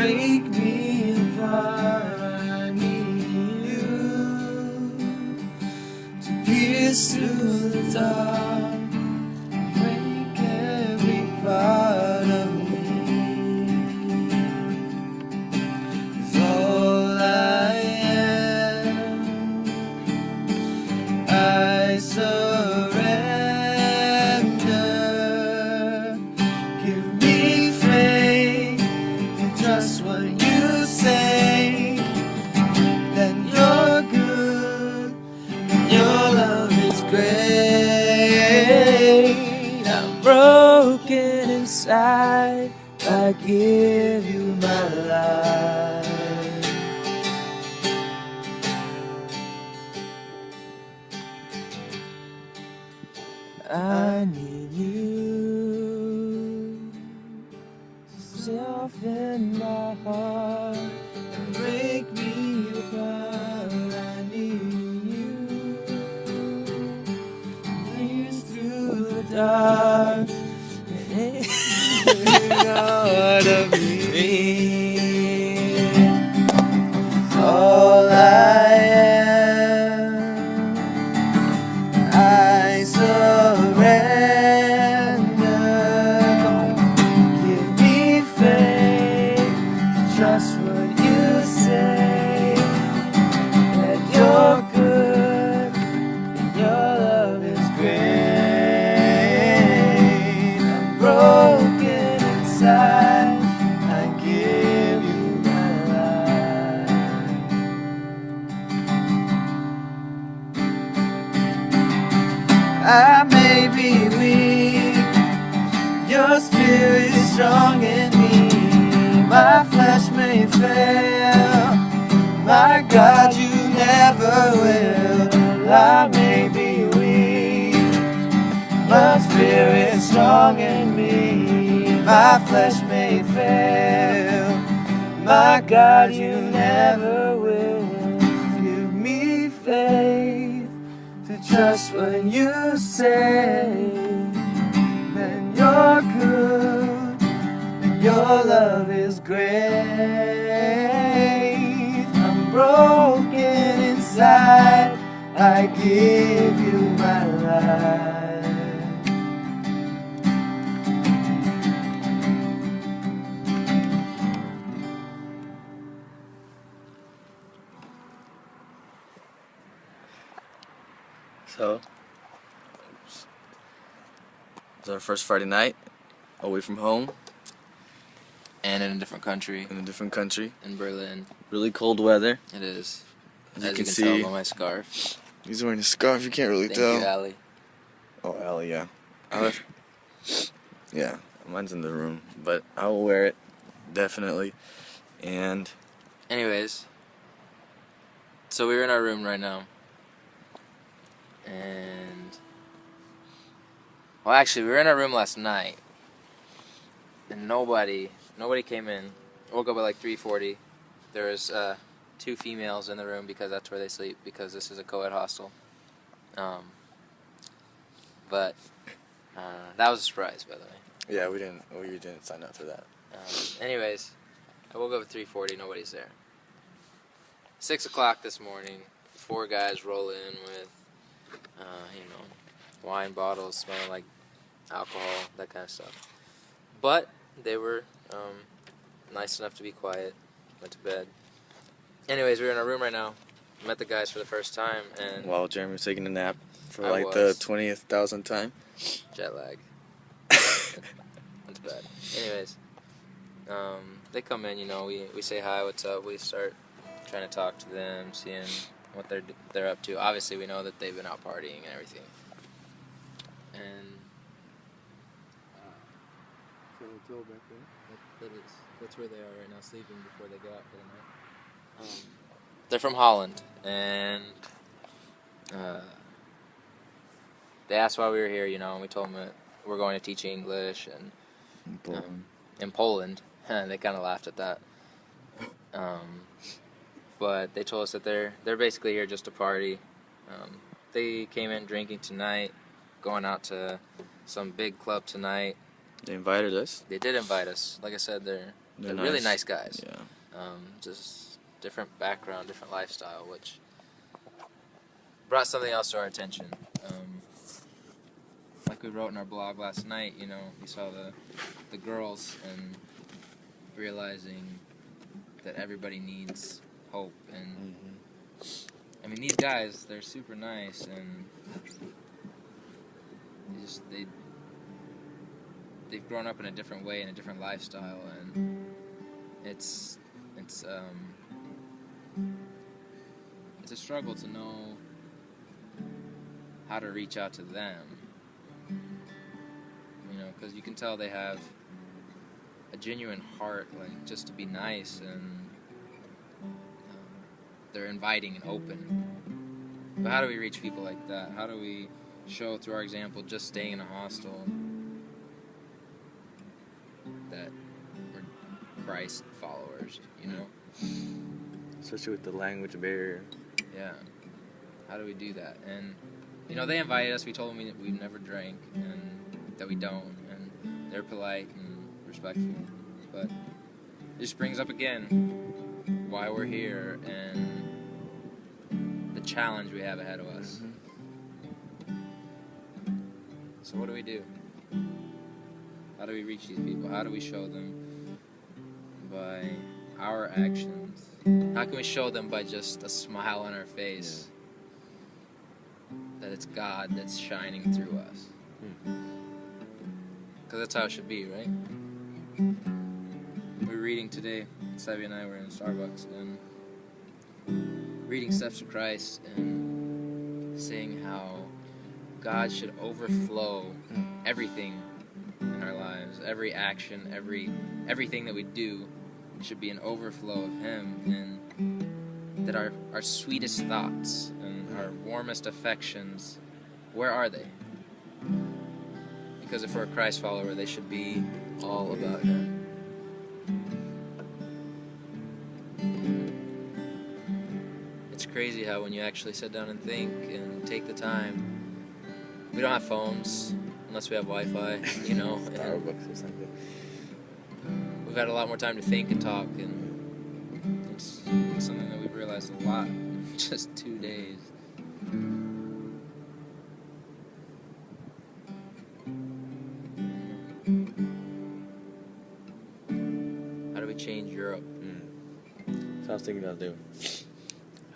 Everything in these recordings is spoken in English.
break me apart. I need you to pierce through the dark, break every part of me. 'Cause all I am, I surrender. Give me faith in just what you say, that you're good and your love is great. I'm broken inside, I give you my life. I need you to soften my heart and break me apart. I need you to breathe through the dark and out of me. All I am, I surrender. Give me faith, trust what you say, that you're good and your love is great. I'm broken inside, I give you my life. I may be weak, your spirit is strong in me. My flesh may fail, my God, you never will. I may be weak, my spirit is strong in me. My flesh may fail, my God, you never will. Give me faith to trust when you say, then you're good and your love is great. I'm broken inside, I give you my life. So, it's our first Friday night away from home And in a different country, in a different country. in Berlin. Really cold weather. It is. As As you you can can tell see, by my scarf. he's wearing a scarf. You can't really Thank tell. you, Allie. Oh, Allie, yeah. I left. Yeah, mine's in the room, but I will wear it definitely. And Anyways, so we're in our room right now. And well, actually, we were in our room last night, and nobody came in. Woke up at like 3:40. There was 2 females in the room because that's where they sleep, because this is a co-ed hostel. But that was a surprise, by the way. yeah, we didn't sign up for that. Anyways, I woke up at 3:40. Nobody's there. 6 o'clock this morning, 4 guys roll in with, wine bottles smelling like alcohol, that kind of stuff. But they were nice enough to be quiet. Went to bed. Anyways, we're in our room right now. Met the guys for the first time, and While Jeremy was taking a nap for I like was. the 20,000th time. jet lag. That's bad. Anyways, they come in, we say hi, what's up, we start trying to talk to them, seeing what they're up to. Obviously, we know that they've been out partying and everything. And So hotel back there. that's where they are right now, sleeping before they go out for the night. They're from Holland, and they asked why we were here, and we told them that we're going to teach English, and in Poland. They kind of laughed at that. But they told us that they're basically here just to party. They came in drinking tonight, going out to some big club tonight. They invited us. They did invite us. Like I said, they're They're really nice guys. Yeah. Just different background, different lifestyle, which brought something else to our attention. Like we wrote in our blog last night, we saw the girls and realizing that everybody needs hope. And I mean, these guys, they're super nice, and they've grown up in a different way, in a different lifestyle, and it's a struggle to know how to reach out to them, because you can tell they have a genuine heart, like, just to be nice, and they're inviting and open. But how do we reach people like that? How do we show through our example, just staying in a hostel, that we're Christ followers, Especially with the language barrier. Yeah. How do we do that? And, they invited us. We told them we've never drank, and that we don't. And they're polite and respectful. But it just brings up again why we're here and the challenge we have ahead of us. So what do we do? How do we reach these people? How do we show them? By our actions. How can we show them by just a smile on our face? That it's God that's shining through us. Because that's how it should be, right? We were reading today, Sevi and I were in Starbucks, and reading Steps to Christ, and saying how God should overflow everything in our lives. Every action, everything that we do should be an overflow of Him, and that our sweetest thoughts and our warmest affections, where are they? Because if we're a Christ follower, they should be all about Him. It's crazy how when you actually sit down and think and take the time, we don't have phones unless we have Wi-Fi, Starbucks or something. We've had a lot more time to think and talk, and it's something that we've realized a lot in just 2 days. How do we change Europe? So I was thinking about doing.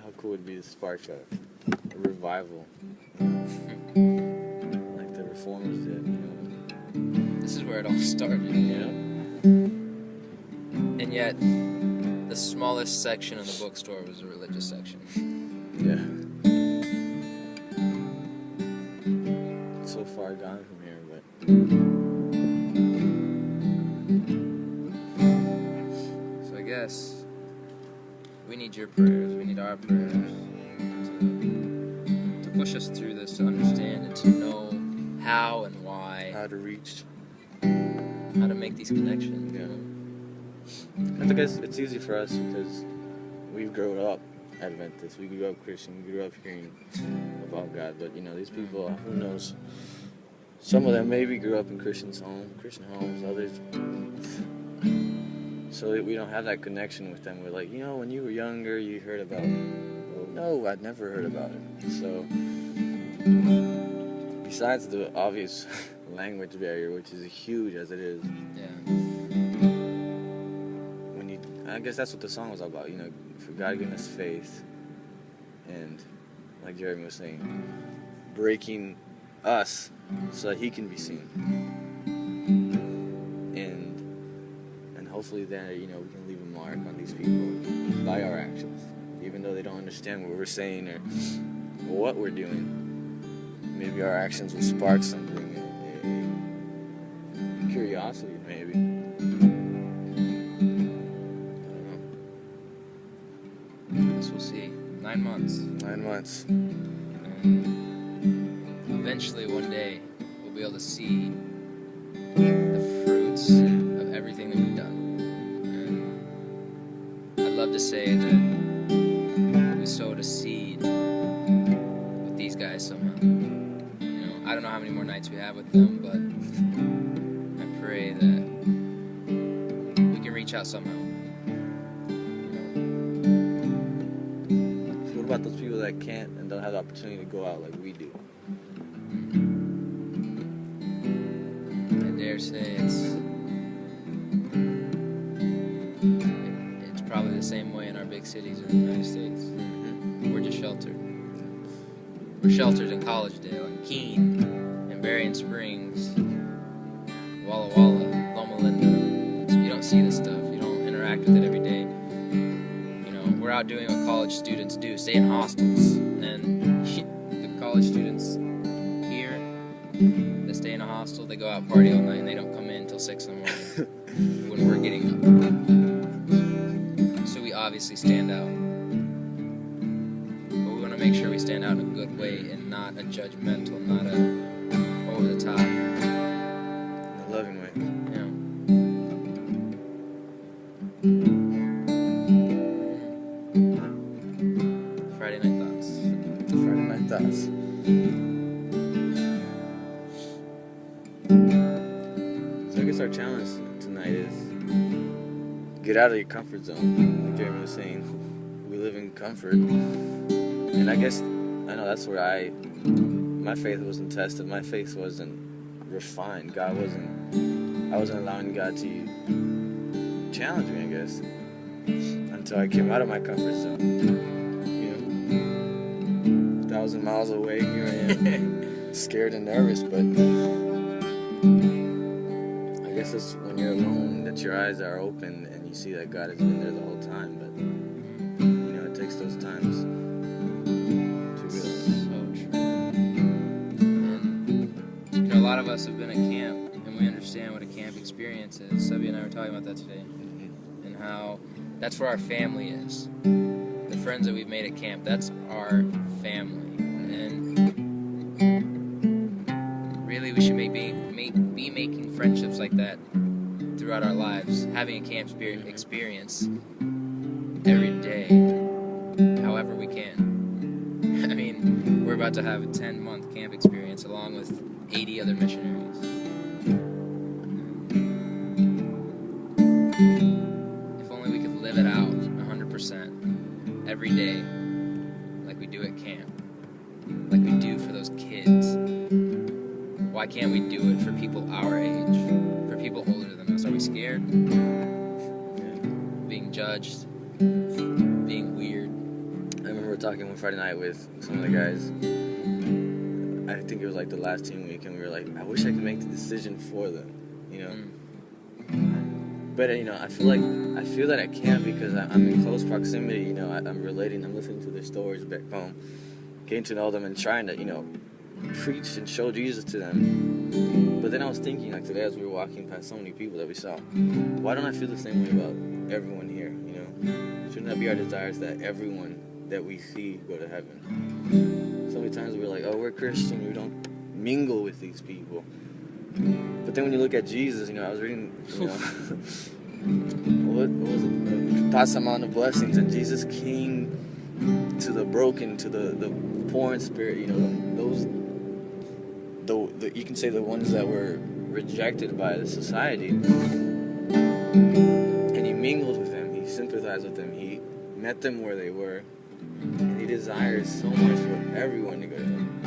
How cool would it be to spark a revival, like the Reformers did, This is where it all started, And yet, the smallest section of the bookstore was a religious section. Yeah. So far gone from here, So I guess we need your prayers, we need our prayers to push us through this, to understand and to know how and why, how to reach. how to make these connections. I guess it's easy for us because we've grown up Adventist, we grew up Christian, we grew up hearing about God, but these people, who knows, some of them maybe grew up in Christian homes, others, so we don't have that connection with them. We're like, when you were younger, you heard about it. Well, no, I'd never heard about it. So, besides the obvious language barrier, which is huge as it is, I guess that's what the song was about, for God giving us faith, and like Jeremy was saying, breaking us so that He can be seen, and hopefully then we can leave a mark on these people by our actions, even though they don't understand what we're saying or what we're doing. Maybe our actions will spark something, a curiosity maybe. We'll see. 9 months. 9 months. And eventually, one day, we'll be able to see the fruits of everything that we've done. And I'd love to say that we sowed a seed with these guys somehow. I don't know how many more nights we have with them, but I pray that we can reach out out somehow. So what about those people that can't and don't have the opportunity to go out like we do? I dare say it's probably the same way in our big cities in the United States. We're just sheltered. We're sheltered in Collegedale and Keene and Berrien Springs, Walla Walla, Loma Linda. You don't see this stuff. You don't interact with it every day. You know, we're out doing what college students do, stay in hostels. And the college students here, they stay in a hostel, they go out party all night, and they don't come in until 6 in the morning when we're getting up. So we obviously stand out. But we want to make sure we stand out in a good way and not a judgmental, not a over the top. In a loving way. Yeah. Friday night thoughts. Friday night thoughts. So I guess our challenge tonight is get out of your comfort zone. Like Jeremy was saying, we live in comfort. And I guess, I know that's where my faith wasn't tested. My faith wasn't refined. I wasn't allowing God to challenge me, I guess, until I came out of my comfort zone. You know, 1,000 miles away, here I am, scared and nervous, but I guess it's when you're alone that your eyes are open and you see that God has been there the whole time, but, you know, it takes those times to realize. So true. And, you know, a lot of us have been at camp, and we understand what a camp experience is. Subby and I were talking about that today, and how that's where our family is. The friends that we've made at camp, that's our family. And really, we should be making friendships like that throughout our lives, having a camp experience every day, however we can. I mean, we're about to have a 10-month camp experience along with 80 other missionaries. If only we could live it out 100% every day like we do at camp, like we do for those kids. Why can't we do it for people our age, for people older than us? Are we scared? Being judged? Being weird? I remember talking one Friday night with some of the guys. I think it was like the last team week, and we were like, I wish I could make the decision for them, you know. But you know, I feel that I can't because I'm in close proximity. You know, I'm relating, I'm listening to their stories back home, getting to know them, and trying to, you know, preach and show Jesus to them. But then I was thinking, like today, as we were walking past so many people that we saw, why don't I feel the same way about everyone here? You know, shouldn't that be our desires that everyone that we see go to heaven? So many times we're like, oh, we're Christian, we don't mingle with these people. But then when you look at Jesus, you know, I was reading, you know, what was it? Pass them on the blessings, and Jesus came to the broken, to the poor in spirit. You know, those, you can say the ones that were rejected by the society. And he mingled with them. He sympathized with them. He met them where they were. And he desires so much for everyone to go to heaven.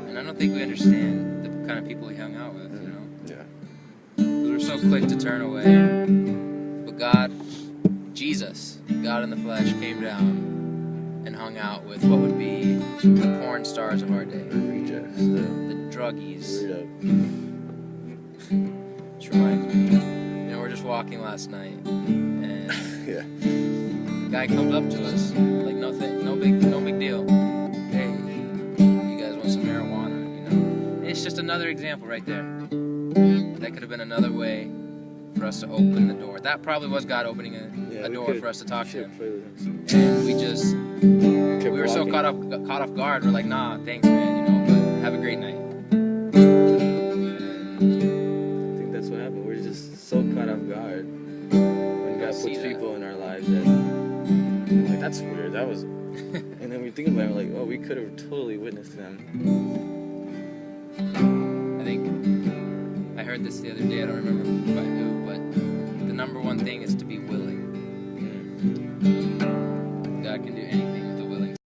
And I don't think we understand the kind of people he hung out with, you know? Yeah. Because we're so quick to turn away. But God, Jesus, God in the flesh, came down and hung out with what would be the porn stars of our day. The rejects, The druggies. weirdo. Which reminds me, you know, we're just walking last night, and Yeah. a guy comes up to us, like, no big deal. Hey, you guys want some marijuana, you know? And it's just another example right there. That could have been another way for us to open the door. That probably was God opening a door for us to talk to him. And we just, we were so caught off guard. We're like, nah, thanks, man, you know, but have a great night. I think that's what happened. We're just so caught off guard when God puts people in our lives that, like, that's weird. That was, and then we think about it, we're like, oh, we could have totally witnessed them. I think I heard this the other day. I don't remember by who, but the number one thing is to be willing. God can do anything.